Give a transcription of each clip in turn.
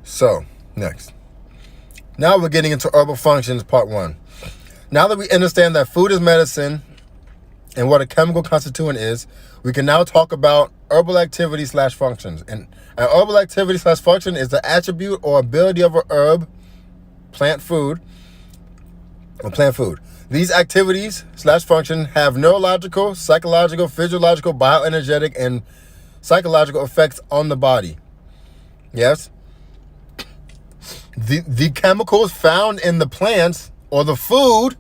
So, next. Now we're getting into herbal functions, part 1. Now that we understand that food is medicine and what a chemical constituent is, we can now talk about herbal activity / functions. And an herbal activity / function is the attribute or ability of a herb, plant food. These activities / function have neurological, psychological, physiological, bioenergetic, and psychological effects on the body. Yes? The chemicals found in the plants or the food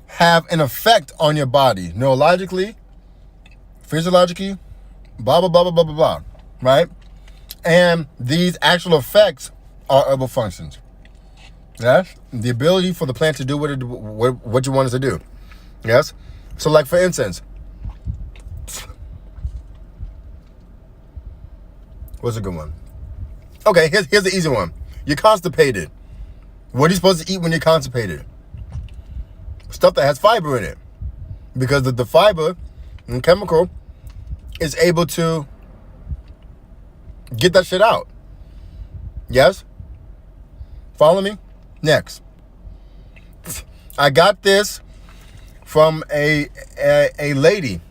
have an effect on your body, neurologically, physiologically, blah, blah, blah, blah, blah, blah, blah, right? And these actual effects are herbal functions. Yes? The ability for the plant to do what you want it to do. Yes? So, like, for instance, what's a good one? Okay, here's the easy one. You're constipated. What are you supposed to eat when you're constipated? Stuff that has fiber in it. Because the fiber and chemical is able to get that shit out. Yes? Follow me? Next. I got this from a lady.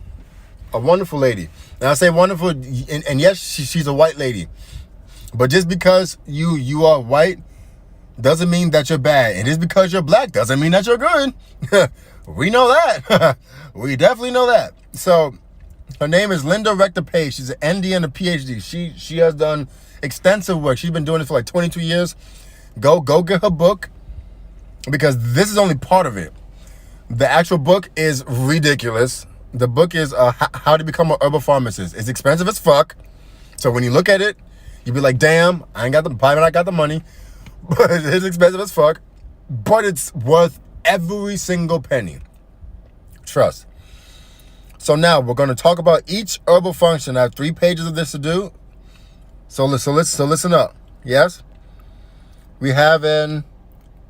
A wonderful lady. And I say wonderful, and yes, she's a white lady. But just because you are white doesn't mean that you're bad. And just because you're black doesn't mean that you're good. We know that. We definitely know that. So her name is Linda Rector Page. She's an ND and a PhD. She has done extensive work. She's been doing it for like 22 years. Go get her book, because this is only part of it. The actual book is ridiculous. The book is How to Become an Herbal Pharmacist. It's expensive as fuck. So when you look at it, you'd be like, damn, probably not got the money. But it's expensive as fuck. But it's worth every single penny. Trust. So now we're going to talk about each herbal function. I have 3 pages of this to do. So listen up. Yes? We have an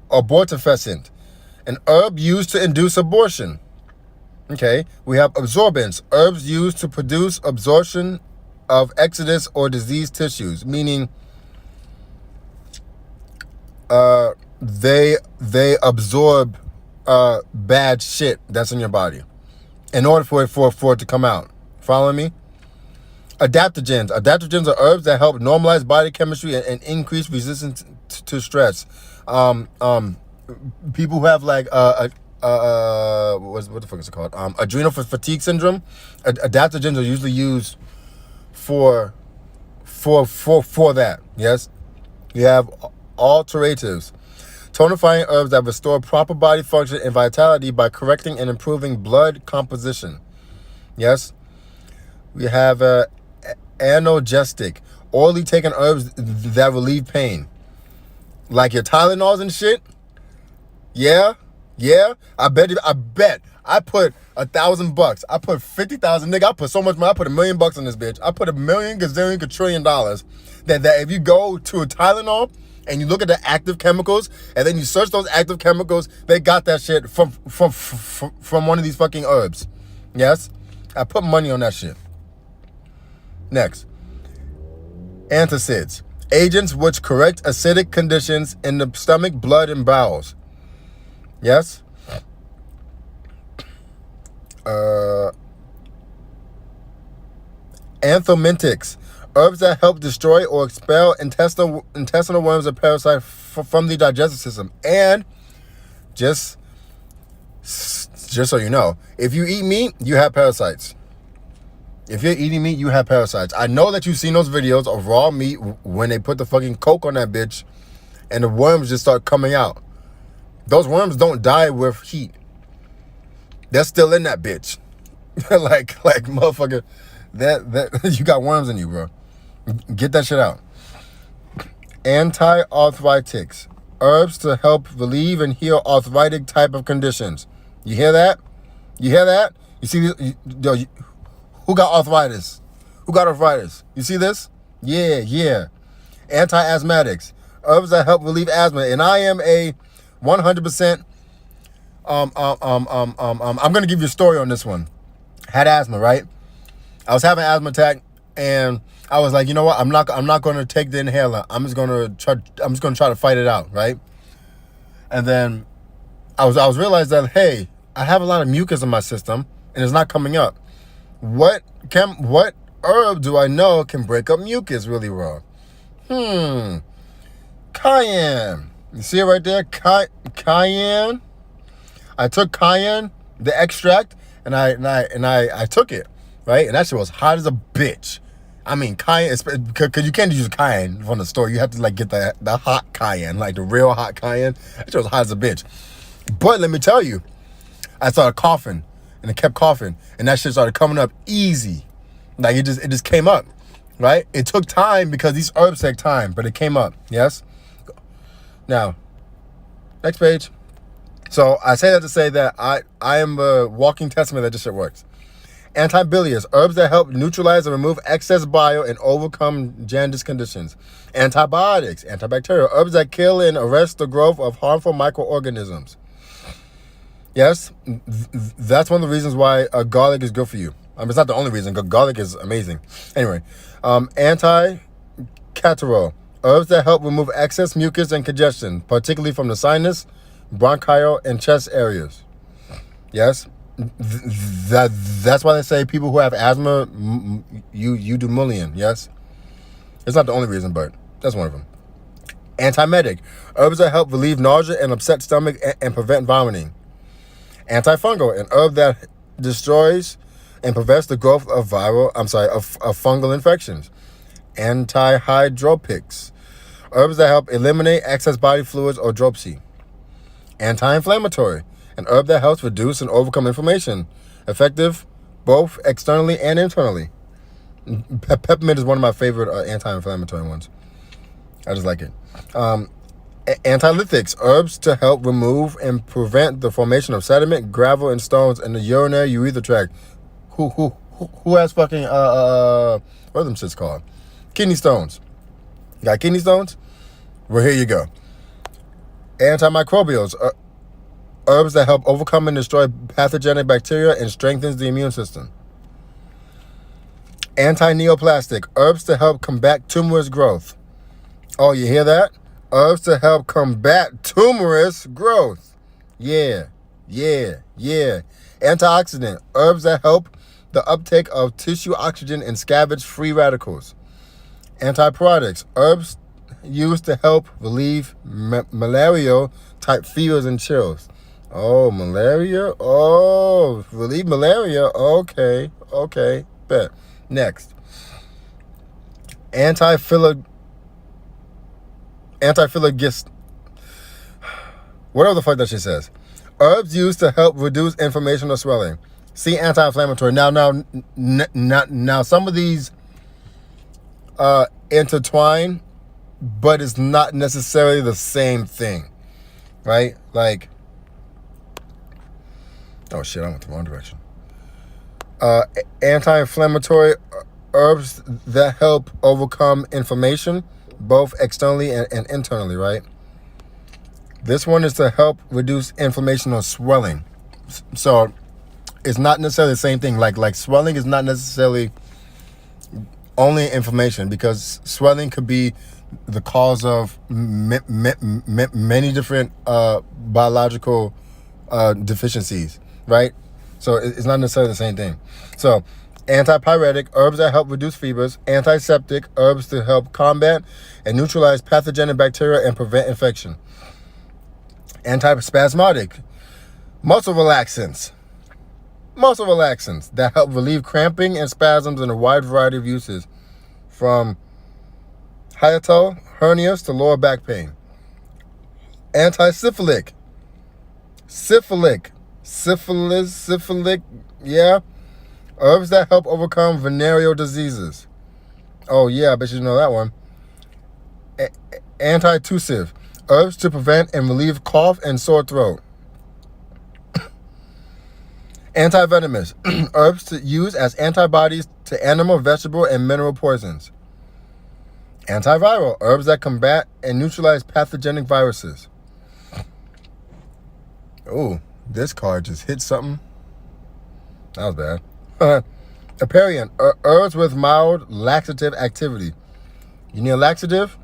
abortifacient, an herb used to induce abortion. Okay. We have absorbents, herbs used to produce absorption of exodus or diseased tissues, meaning they absorb bad shit that's in your body in order for it to come out. Follow me? Adaptogens. Adaptogens are herbs that help normalize body chemistry and increase resistance to stress. People who have like what the fuck is it called? Adrenal fatigue syndrome. Adaptogens are usually used for that. Yes. You have alteratives, tonifying herbs that restore proper body function and vitality by correcting and improving blood composition. Yes. We have analgesic, orally taken herbs that relieve pain, like your Tylenols and shit. Yeah. I bet I put $1,000. I put 50,000, nigga. I put so much money. I put $1 million on this bitch. I put $1 million gazillion quadrillion dollars. That if you go to a Tylenol and you look at the active chemicals and then you search those active chemicals, they got that shit from one of these fucking herbs. Yes, I put money on that shit. Next, antacids, agents which correct acidic conditions in the stomach, blood, and bowels. Yes. Anthelmintics, herbs that help destroy or expel intestinal worms or parasites from the digestive system. And just so you know, if you eat meat, you have parasites. If you're eating meat, you have parasites. I know that you've seen those videos of raw meat when they put the fucking Coke on that bitch and the worms just start coming out. Those worms don't die with heat. They're still in that bitch. like motherfucker, that you got worms in you, bro. Get that shit out. Anti-arthritics, herbs to help relieve and heal arthritic type of conditions. You hear that? You see this? Who got arthritis? You see this? Yeah. Anti-asthmatics, herbs that help relieve asthma. And I am a 100%. I'm gonna give you a story on this one. Had asthma, right? I was having an asthma attack, and I was like, you know what? I'm not going to take the inhaler. I'm just going to try to fight it out, right? And then I was realized that, hey, I have a lot of mucus in my system and it's not coming up. What herb do I know can break up mucus really well? Cayenne. You see it right there? Cayenne. I took cayenne, the extract, and I took it, right? And that shit was hot as a bitch. I mean, cayenne, because you can't use cayenne from the store. You have to like get the hot cayenne, like the real hot cayenne. That shit was hot as a bitch. But let me tell you, I started coughing, and it kept coughing, and that shit started coming up easy. Like it just came up, right? It took time because these herbs take time, but it came up. Yes. Now, next page. So I say that to say that I am a walking testament that this shit works. Antibilious, herbs that help neutralize and remove excess bile and overcome jaundice conditions. Antibiotics, antibacterial, herbs that kill and arrest the growth of harmful microorganisms. Yes, that's one of the reasons why garlic is good for you. It's not the only reason. Garlic is amazing. Anyway, anti-catarrhal, herbs that help remove excess mucus and congestion, particularly from the sinus, bronchial, and chest areas. Yes, that's why they say people who have asthma, you do mullion. Yes, it's not the only reason, but that's one of them. Antiemetic, herbs that help relieve nausea and upset stomach and prevent vomiting. Antifungal, an herb that destroys and prevents the growth of fungal infections. Antihydropics, herbs that help eliminate excess body fluids or dropsy. Anti-inflammatory, an herb that helps reduce and overcome inflammation. Effective both externally and internally. Peppermint is one of my favorite anti-inflammatory ones. I just like it. Antilytics, herbs to help remove and prevent the formation of sediment, gravel, and stones in the urinary urethra tract. Who has fucking what are them shits called? Kidney stones. You got kidney stones? Well, here you go. Antimicrobials, herbs that help overcome and destroy pathogenic bacteria and strengthens the immune system. Anti-neoplastic, herbs to help combat tumorous growth. Oh, you hear that? Herbs to help combat tumorous growth. Yeah. Antioxidant, herbs that help the uptake of tissue oxygen and scavenge free radicals. Antibiotics, herbs used to help relieve malarial type fevers and chills. Oh, malaria? Oh, relieve malaria? Okay, bet. Next. Antiphilogist. Whatever the fuck that shit says. Herbs used to help reduce inflammation or swelling. See anti-inflammatory. Now, some of these intertwine, but it's not necessarily the same thing, right? Like, oh shit, I went the wrong direction. Anti-inflammatory herbs that help overcome inflammation, both externally and internally, right? This one is to help reduce inflammation or swelling. So it's not necessarily the same thing. Like swelling is not necessarily only inflammation, because swelling could be the cause of many different biological deficiencies, right? So it's not necessarily the same thing. So antipyretic, herbs that help reduce fevers. Antiseptic, herbs to help combat and neutralize pathogenic bacteria and prevent infection. Antispasmodic, muscle relaxants that help relieve cramping and spasms in a wide variety of uses, from hiatal hernias to lower back pain. Antisyphilic, syphilic, yeah. Herbs that help overcome venereal diseases. Oh yeah, I bet you know that one. Antitussive, herbs to prevent and relieve cough and sore throat. Antivenomous, herbs to use as antibodies to animal, vegetable, and mineral poisons. Antiviral, herbs that combat and neutralize pathogenic viruses. Oh, this card just hit something. That was bad. Aperian, herbs with mild laxative activity. You need a laxative?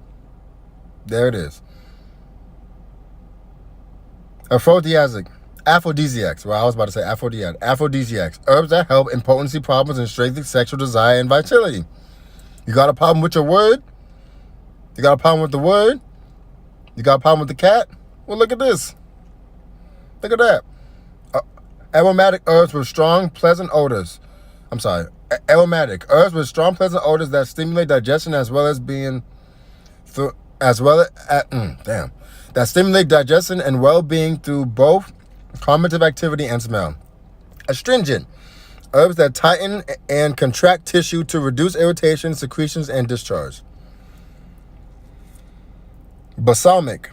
There it is. Aphrodisiacs. Well, I was about to say aphrodisiacs. Herbs that help in potency problems and strengthen sexual desire and vitality. You got a problem with your word? You got a problem with the word? You got a problem with the cat? Well, look at this. Look at that. Aromatic herbs with strong, pleasant odors. Aromatic herbs with strong, pleasant odors that stimulate digestion that stimulate digestion and well-being through both cognitive activity and smell. Astringent herbs that tighten and contract tissue to reduce irritation, secretions, and discharge. Balsamic.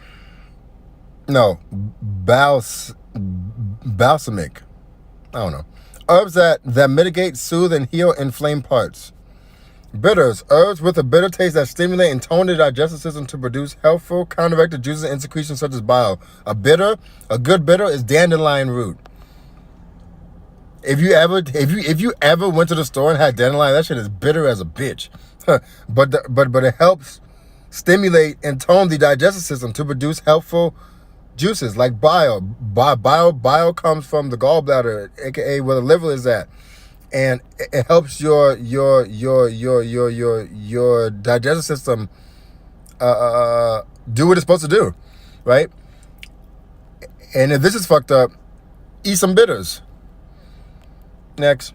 Balsamic. I don't know. Herbs that mitigate, soothe, and heal inflamed parts. Bitters. Herbs with a bitter taste that stimulate and tone the digestive system to produce healthful, counteractive juices and secretions such as bile. A good bitter is dandelion root. If you ever went to the store and had dandelion, that shit is bitter as a bitch. but it helps stimulate and tone the digestive system to produce healthful juices like bile. Bile comes from the gallbladder, aka where the liver is at, and it helps your digestive system do what it's supposed to do, right? And if this is fucked up, eat some bitters. Next.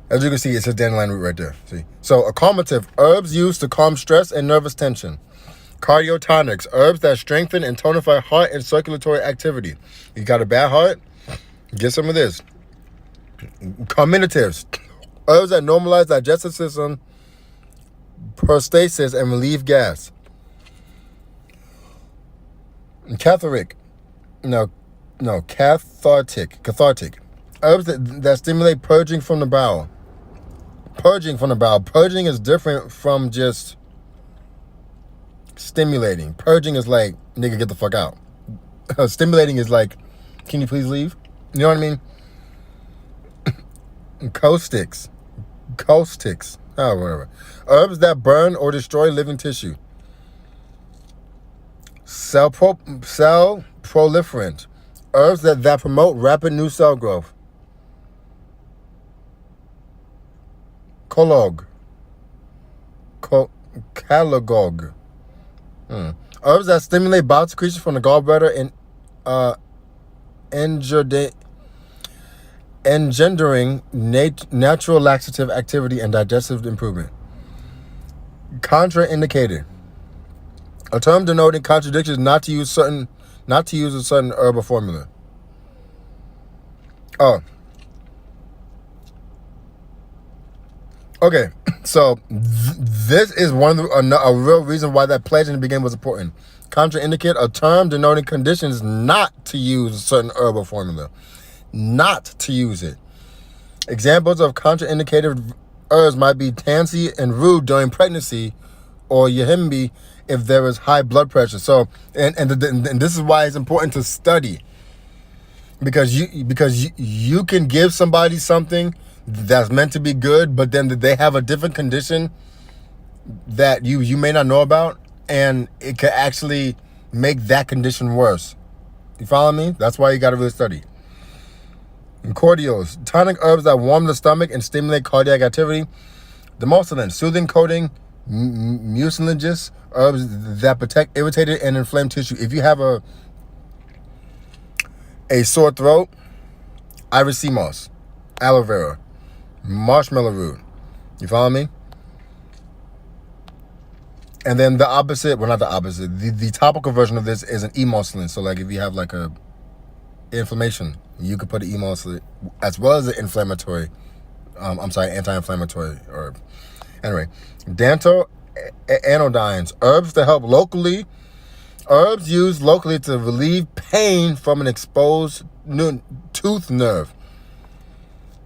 As you can see, it says dandelion root right there. See? So, a calmative, herbs used to calm stress and nervous tension. Cardiotonics, herbs that strengthen and tonify heart and circulatory activity. You got a bad heart? Get some of this. Carminatives, herbs that normalize digestive system, peristalsis, and relieve gas. Cathartic. Cathartic. Herbs that stimulate purging from the bowel. Purging is different from just stimulating. Purging is like, nigga, get the fuck out. Stimulating is like, can you please leave? You know what I mean? Caustics. Oh, whatever. Herbs that burn or destroy living tissue. Cell proliferant. Herbs that promote rapid new cell growth. Calagogue. Herbs that stimulate bile secretion from the gallbladder and engendering natural laxative activity and digestive improvement. Contraindicated. A term denoting contradictions not to use a certain herbal formula. Oh. Okay, so this is a real reason why that pledge in the beginning was important. Contraindicate, a term denoting conditions not to use a certain herbal formula. Not to use it. Examples of contraindicated herbs might be tansy and rue during pregnancy, or yahimbi if there is high blood pressure. So, and this is why it's important to study, because you can give somebody something that's meant to be good, but then they have a different condition that you may not know about, and it could actually make that condition worse. You follow me? That's why you got to really study. And cordials, tonic herbs that warm the stomach and stimulate cardiac activity. Demoxilin, soothing coating, mucilaginous herbs that protect irritated and inflamed tissue. If you have a sore throat, Iris sea moss, aloe vera, marshmallow root. You follow me? And then the opposite, well, not the opposite, the topical version of this is an emulsillin. So like if you have like a inflammation, you could put an emulsillin as well as an anti-inflammatory herb. Anyway, danto anodynes, herbs to help locally, herbs used locally to relieve pain from an exposed tooth nerve.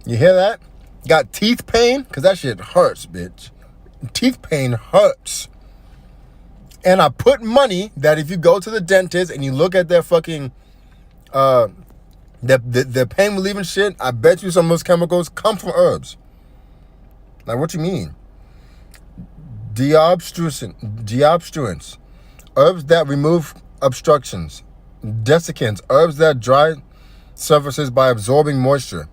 You hear that? Got teeth pain? Because that shit hurts, bitch. Teeth pain hurts. And I put money that if you go to the dentist and you look at their fucking The pain relieving shit, I bet you some of those chemicals come from herbs. Like, what you mean? Deobstruents, herbs that remove obstructions. Desiccants, herbs that dry surfaces by absorbing moisture.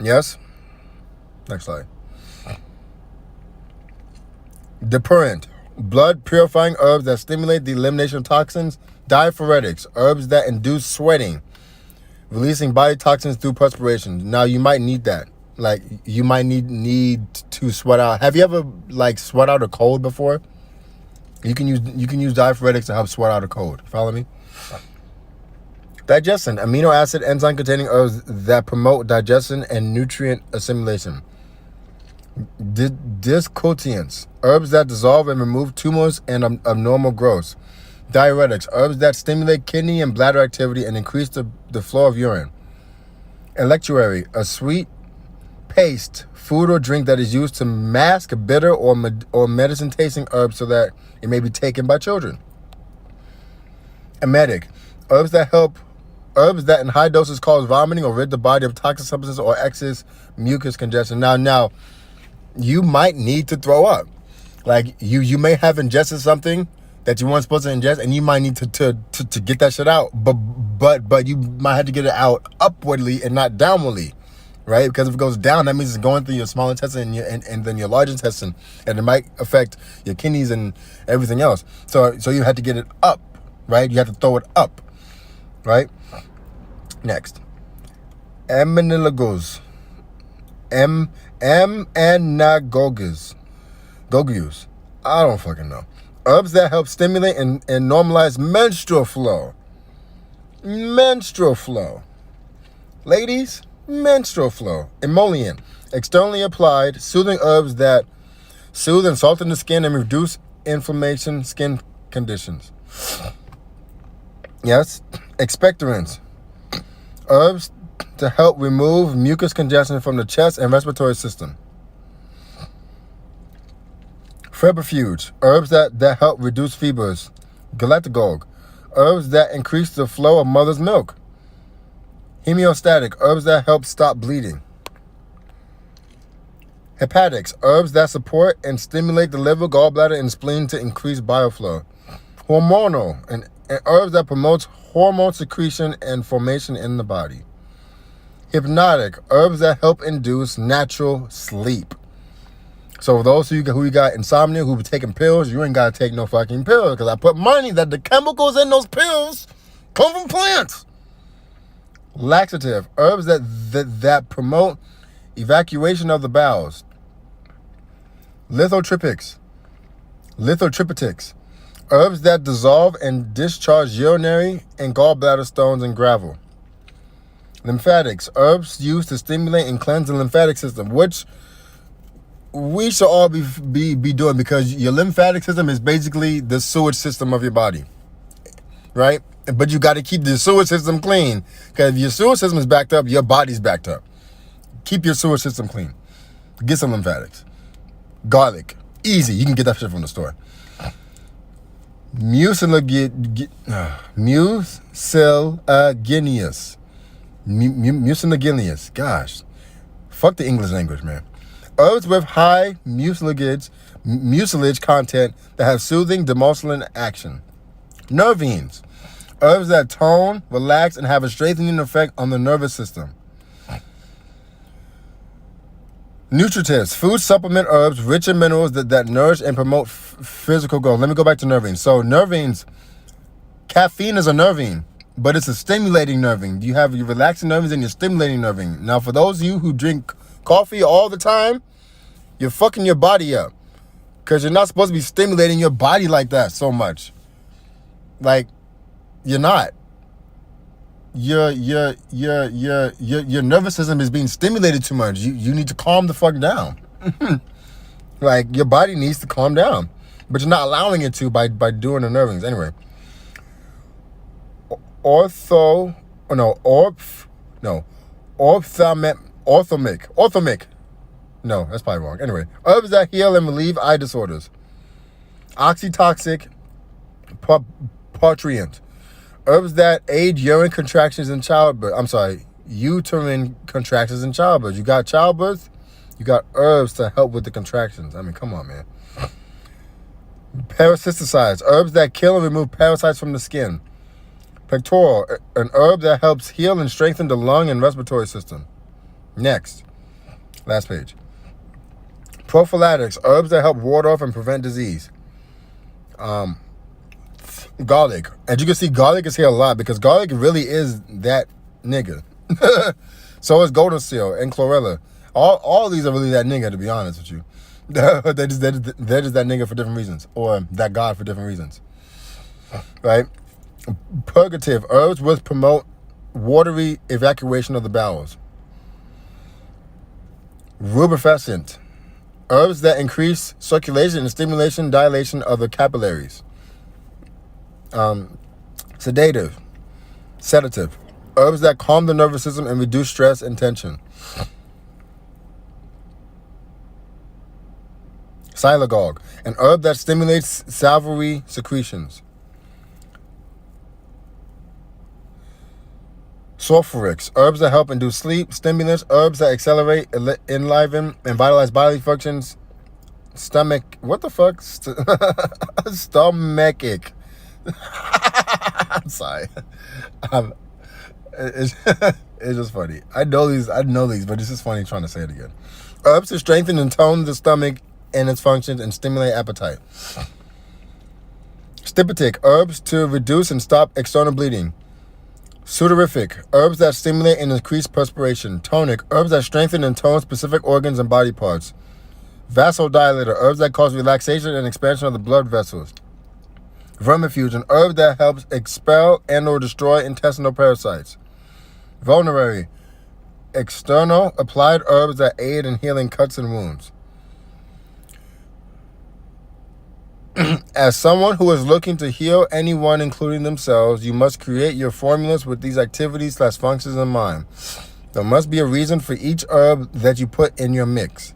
Yes? Next slide. Depurant, blood purifying herbs that stimulate the elimination of toxins. Diaphoretics, herbs that induce sweating, releasing body toxins through perspiration. Now, you might need that. Like, you might need to sweat out. Have you ever, like, sweat out a cold before? You can use diaphoretics to help sweat out a cold. Follow me? Digestion, amino acid enzyme containing herbs that promote digestion and nutrient assimilation. Discotients, herbs that dissolve and remove tumors and abnormal growths. Diuretics, herbs that stimulate kidney and bladder activity and increase the flow of urine. Electuary, a sweet paste, food or drink that is used to mask bitter or medicine tasting herbs so that it may be taken by children. Emetic, herbs that in high doses cause vomiting or rid the body of toxic substances or excess mucus congestion. Now, you might need to throw up. Like, you may have ingested something that you weren't supposed to ingest, and you might need to get that shit out. But you might have to get it out upwardly and not downwardly, right? Because if it goes down, that means it's going through your small intestine and then your large intestine, and it might affect your kidneys and everything else. So you have to get it up, right? You have to throw it up, right? Next, aminogos, gogus. I don't fucking know. Herbs that help stimulate and normalize menstrual flow. Ladies, menstrual flow. Emollient, externally applied, soothing herbs that soothe and soften the skin and reduce inflammation, skin conditions. Yes, expectorants, herbs to help remove mucus congestion from the chest and respiratory system. Febrifuge, herbs that help reduce fevers. Galactagogue, herbs that increase the flow of mother's milk. Homeostatic, herbs that help stop bleeding. Hepatics, herbs that support and stimulate the liver, gallbladder, and spleen to increase bioflow. Hormonal, and herbs that promotes hormone secretion and formation in the body. Hypnotic, herbs that help induce natural sleep. So for those who got insomnia, who be taking pills, you ain't got to take no fucking pills, because I put money that the chemicals in those pills come from plants. Laxative, herbs that promote evacuation of the bowels. Lithotriptics, herbs that dissolve and discharge urinary and gallbladder stones and gravel. Lymphatics, herbs used to stimulate and cleanse the lymphatic system, which we should all be doing, because your lymphatic system is basically the sewage system of your body, right? But you got to keep the sewage system clean, because if your sewage system is backed up, your body's backed up. Keep your sewage system clean. Get some lymphatics. Garlic, easy. You can get that shit from the store. Mucilaginous. Gosh, fuck the English language, man. Herbs with high mucilage content that have soothing, demulcent action. Nervines, herbs that tone, relax, and have a strengthening effect on the nervous system. Nutritives, food supplement herbs rich in minerals that nourish and promote physical growth. Let me go back to nervines. So nervines, caffeine is a nervine, but it's a stimulating nervine. You have your relaxing nervines and your stimulating nervine. Now, for those of you who drink coffee all the time, you're fucking your body up, because you're not supposed to be stimulating your body like that so much. Like, you're not. Your nervous system is being stimulated too much. You need to calm the fuck down. Like, your body needs to calm down, but you're not allowing it to by doing the nervings. Anyway, orthamic. No, that's probably wrong. Anyway, herbs that heal and relieve eye disorders. Oxytoxic, parturient, Herbs that aid urine contractions in childbirth. I'm sorry, uterine contractions in childbirth. You got childbirth, you got herbs to help with the contractions. I mean, come on, man. Parasiticides. Herbs that kill and remove parasites from the skin. Pectoral. An herb that helps heal and strengthen the lung and respiratory system. Next. Last page. Prophylactics. Herbs that help ward off and prevent disease. Garlic. As you can see, garlic is here a lot because garlic really is that nigga. So is golden seal and chlorella. All these are really that nigga, to be honest with you. they're just that nigga for different reasons, or that god for different reasons. Right? Purgative. Herbs which promote watery evacuation of the bowels. Rubefacient. Herbs that increase circulation and stimulation, dilation of the capillaries. Sedative. Herbs that calm the nervous system and reduce stress and tension. Silagogue. An herb that stimulates salivary secretions. Sulfurics. Herbs that help induce sleep. Stimulants. Herbs that accelerate, enliven, and vitalize bodily functions. Stomach. What the fuck? Stomachic. I'm sorry. It's just funny. I know these, but it's just funny trying to say it again. Herbs to strengthen and tone the stomach and its functions and stimulate appetite. Styptic. Herbs to reduce and stop external bleeding. Sudorific. Herbs that stimulate and increase perspiration. Tonic. Herbs that strengthen and tone specific organs and body parts. Vasodilator. Herbs that cause relaxation and expansion of the blood vessels. Vermifuge. An herb that helps expel and or destroy intestinal parasites. Vulnerary. External applied herbs that aid in healing cuts and wounds. As someone who is looking to heal anyone, including themselves, you must create your formulas with these activities/functions in mind. There must be a reason for each herb that you put in your mix.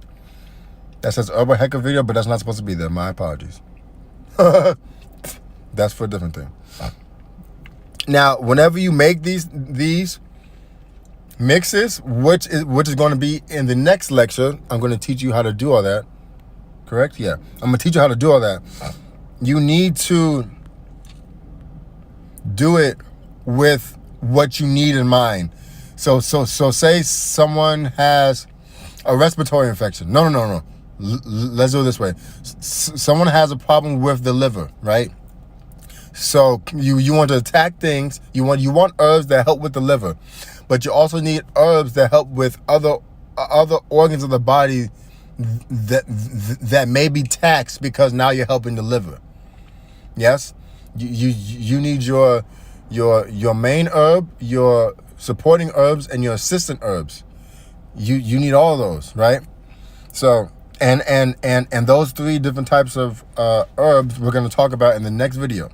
That says Herbal Heka video, but that's not supposed to be there. My apologies. That's for a different thing. Now, whenever you make these mixes, which is going to be in the next lecture, I'm going to teach you how to do all that. Correct? Yeah. I'm going to teach you how to do all that. You need to do it with what you need in mind. So say someone has a respiratory infection. No. Let's do it this way. Someone has a problem with the liver, right? So you want to attack things. You want herbs that help with the liver, but you also need herbs that help with other organs of the body that may be taxed because now you're helping the liver. Yes, you need your main herb, your supporting herbs, and your assistant herbs. You need all of those, right? So and those three different types of herbs we're going to talk about in the next video.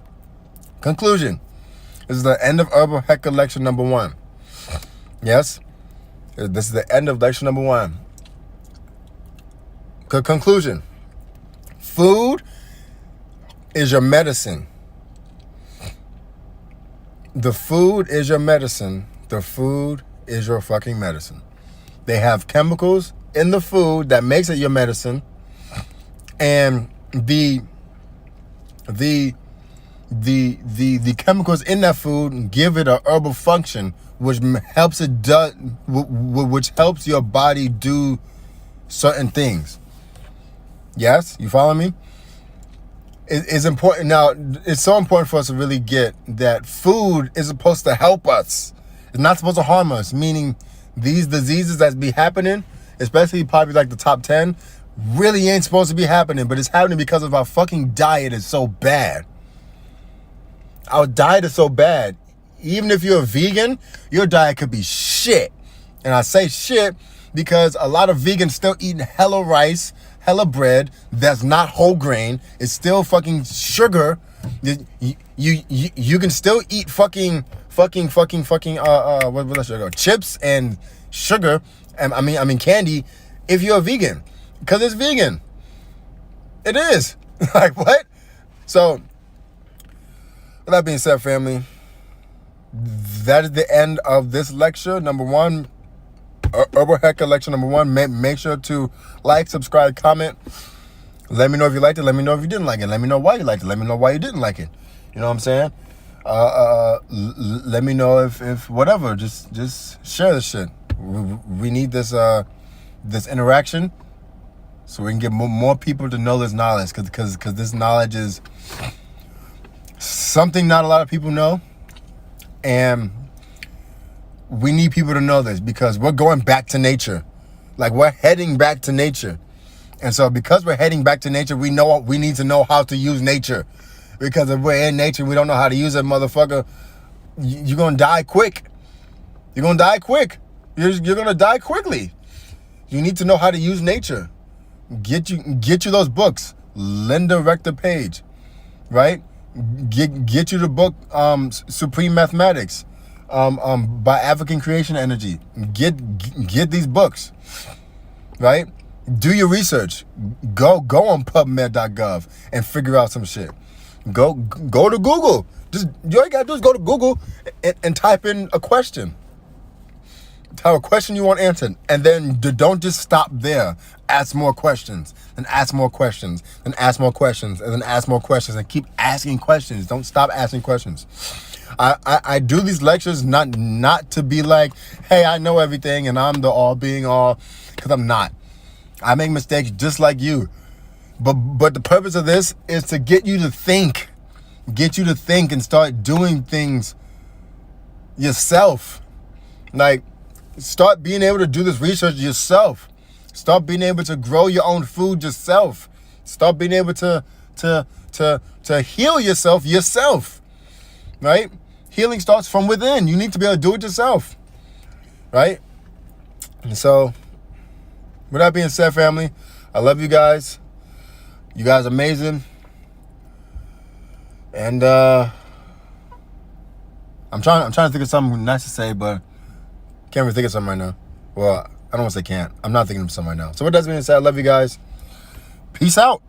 Conclusion. This is the end of Herbal Heka lecture number 1. Yes, this is the end of lecture number 1. Conclusion. Food is your medicine. The food is your medicine. The food is your fucking medicine. They have chemicals in the food that makes it your medicine, and the chemicals in that food give it a herbal function, which helps your body do certain things. Yes, you follow me? It's important. Now, it's so important for us to really get that food is supposed to help us. It's not supposed to harm us, meaning these diseases that be happening, especially probably like the top 10, really ain't supposed to be happening, but it's happening because of our fucking diet is so bad. Our diet is so bad. Even if you're a vegan, your diet could be shit. And I say shit because a lot of vegans still eating hella rice, hella bread that's not whole grain. It's still fucking sugar. You can still eat fucking what else should I go? Chips and sugar. I mean candy if you're a vegan, because it's vegan. It is. Like what? So with that being said, family, that is the end of this lecture. Number one, Herbal Heka lecture number one. Make sure to like, subscribe, comment. Let me know if you liked it. Let me know if you didn't like it. Let me know why you liked it. Let me know why you didn't like it. You know what I'm saying? Let me know if whatever. Just share this shit. We need this this interaction, so we can get more people to know this knowledge. Because this knowledge is something not a lot of people know, and we need people to know this because we're going back to nature. Like, we're heading back to nature. And so because we're heading back to nature, we need to know how to use nature. Because if we're in nature, we don't know how to use it, motherfucker, you're going to die quick. You're going to die quick. You're going to die quickly. You need to know how to use nature. Get you those books. Linda Rector Page, right? Get you the book Supreme Mathematics by African Creation Energy. Get these books, right? Do your research. Go on PubMed.gov and figure out some shit. Go to Google. You all you gotta do is go to Google and type in a question. Type a question you want answered, and then don't just stop there. Ask more questions, then ask more questions, then ask more questions, and then ask more questions, and keep asking questions. Don't stop asking questions. I do these lectures not to be like, hey, I know everything and I'm the all being all, because I'm not. I make mistakes just like you. But the purpose of this is to get you to think. Get you to think and start doing things yourself. Like, start being able to do this research yourself. Start being able to grow your own food yourself. Start being able to heal yourself. Right? Healing starts from within. You need to be able to do it yourself. Right? And so, with that being said, family, I love you guys. You guys are amazing. And I'm trying to think of something nice to say, but can't really think of something right now. Well, I don't want to say can't. I'm not thinking of something right now. So with that being said, I love you guys. Peace out.